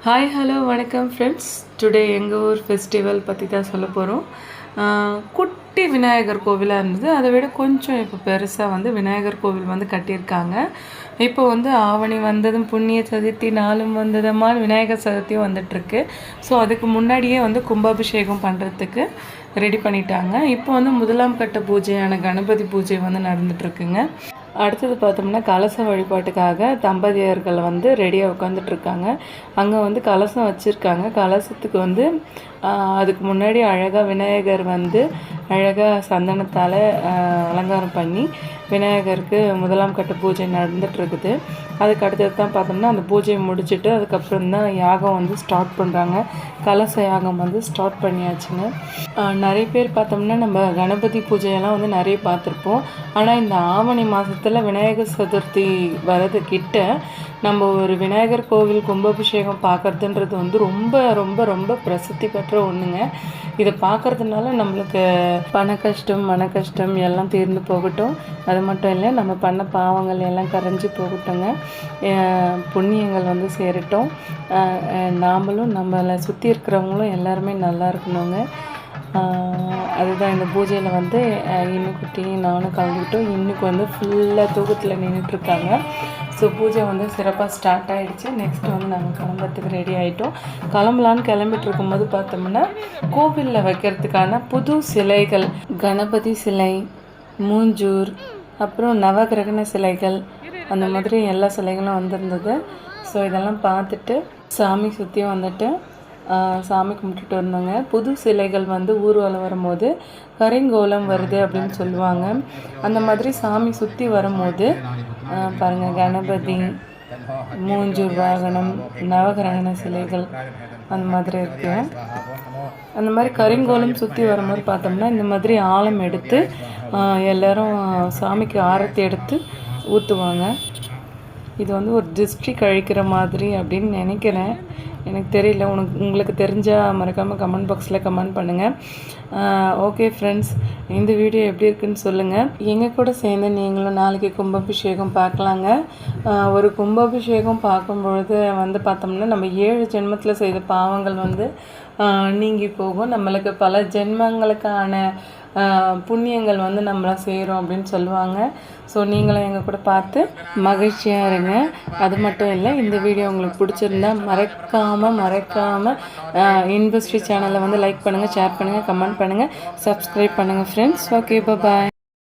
Hi hello வணக்கம் friends. Today எங்கள் ஊர் ஃபெஸ்டிவல் பற்றி தான் சொல்ல போகிறோம். குட்டி விநாயகர் கோவிலாக இருந்தது. அதை விட கொஞ்சம் இப்போ பெருசாக விநாயகர் கோவில் கட்டியிருக்காங்க. இப்போ ஆவணி வந்ததும் புண்ணிய சதுர்த்தி நாளும் வந்ததுமான விநாயகர் சதுர்த்தியும் வந்துட்டுருக்கு. ஸோ அதுக்கு முன்னாடியே கும்பாபிஷேகம் பண்ணுறதுக்கு ரெடி பண்ணிட்டாங்க. இப்போ முதலாம் கட்ட பூஜையான கணபதி பூஜை நடந்துகிட்ருக்குங்க. அடுத்தது பார்த்தோம்னா கலச வழிபாட்டுக்காக தம்பதியர்கள் ரெடியாக உட்காந்துட்ருக்காங்க. அங்கே கலசம் வச்சுருக்காங்க. கலசத்துக்கு அதுக்கு முன்னாடி அழகாக விநாயகர் அழகாக சந்தனத்தால் அலங்காரம் பண்ணி விநாயகருக்கு முதலாம் கட்ட பூஜை நடந்துகிட்ருக்குது. அதுக்கு அடுத்தது தான் பார்த்தோம்னா அந்த பூஜையை முடிச்சுட்டு அதுக்கப்புறம் தான் யாகம் ஸ்டார்ட் பண்ணுறாங்க. கலச யாகம் ஸ்டார்ட் பண்ணியாச்சுங்க. நிறைய பேர் பார்த்தோம்னா நம்ம கணபதி பூஜையெல்லாம் நிறைய பார்த்துருப்போம். ஆனால் இந்த ஆவணி மாதத்தில் விநாயகர் சதுர்த்தி வரதுக்கிட்ட நம்ம ஒரு விநாயகர் கோவில் கும்பாபிஷேகம் பார்க்குறதுன்றது ரொம்ப ரொம்ப ரொம்ப பிரசித்தி பெற்ற ஒன்றுங்க. இதை பார்க்குறதுனால நம்மளுக்கு பண கஷ்டம் மன கஷ்டம் எல்லாம் தீர்ந்து போகட்டும். அது மட்டும் இல்லை, நம்ம பண்ண பாவங்கள் எல்லாம் கரைஞ்சி போகட்டுங்க. புண்ணியங்கள் சேரட்டும். நாமளும் நம்மளை சுற்றி இருக்கிறவங்களும் எல்லாருமே நல்லா இருக்கணுங்க. அதுதான் இந்த பூஜையில் இன்னுக்குட்டி நானும் கலந்துக்கிட்டோம். இன்னுக்கு ஃபுல்லாக தூக்கத்தில் நின்றுட்டுருக்காங்க. ஸோ பூஜை சிறப்பாக ஸ்டார்ட் ஆகிடுச்சு. நெக்ஸ்ட் நாங்கள் கிளம்புறதுக்கு ரெடி ஆகிட்டோம். கிளம்பலான்னு கிளம்பிட்டு இருக்கும்போது பார்த்தோம்னா கோவிலில் வைக்கிறதுக்கான புது சிலைகள், கணபதி சிலை, மூஞ்சூர், அப்புறம் நவகிரகண சிலைகள், அந்த மாதிரி எல்லா சிலைகளும் வந்திருந்தது. ஸோ இதெல்லாம் பார்த்துட்டு சாமி சுற்றி சாமி கும்பிட்டுட்டு வந்தோங்க. புது சிலைகள் ஊர்வலம் வரும்போது கரிங்கோலம் வருது அப்படின்னு சொல்லுவாங்க. அந்த மாதிரி சாமி சுற்றி வரும்போது பாருங்கள், கணபதி, மூஞ்சூர் வாகனம், நவகிரகண சிலைகள் அந்த மாதிரி இருக்குது. அந்த மாதிரி கரிங்கோலம் சுற்றி வரும்போது பார்த்தோம்னா இந்த மாதிரி ஆழம் எடுத்து எல்லோரும் சாமிக்கு ஆரத்தி எடுத்து ஊற்றுவாங்க. இது ஒரு திருஷ்டி கழிக்கிற மாதிரி அப்படின்னு நினைக்கிறேன். எனக்கு தெரியல. உங்களுக்கு தெரிஞ்சால் மறக்காமல் கமெண்ட் பாக்ஸில் கமெண்ட் பண்ணுங்கள். ஓகே ஃப்ரெண்ட்ஸ், இந்த வீடியோ எப்படி இருக்குன்னு சொல்லுங்கள். எங்கள் கூட சேர்ந்து நீங்களும் நாளைக்கு கும்பாபிஷேகம் பார்க்கலாங்க. ஒரு கும்பாபிஷேகம் பார்க்கும்பொழுது பார்த்தோம்னா நம்ம 7 ஜென்மத்தில் செய்த பாவங்கள் நீங்கி போகும். நம்மளுக்கு பல ஜென்மங்களுக்கான புண்ணியங்கள் நம்மளை சேரும் அப்படின்னு சொல்லுவாங்க. ஸோ நீங்களும் எங்கள் கூட பார்த்து மகிழ்ச்சியாக இருங்க. அது மட்டும் இல்லை, இந்த வீடியோ உங்களுக்கு பிடிச்சிருந்தா மறக்காமல் இன்வெஸ்ட்ரி சேனலை லைக் பண்ணுங்கள், ஷேர் பண்ணுங்கள், கமெண்ட் பண்ணுங்கள், சப்ஸ்கிரைப் பண்ணுங்கள் ஃப்ரெண்ட்ஸ். ஓகே, பாய்.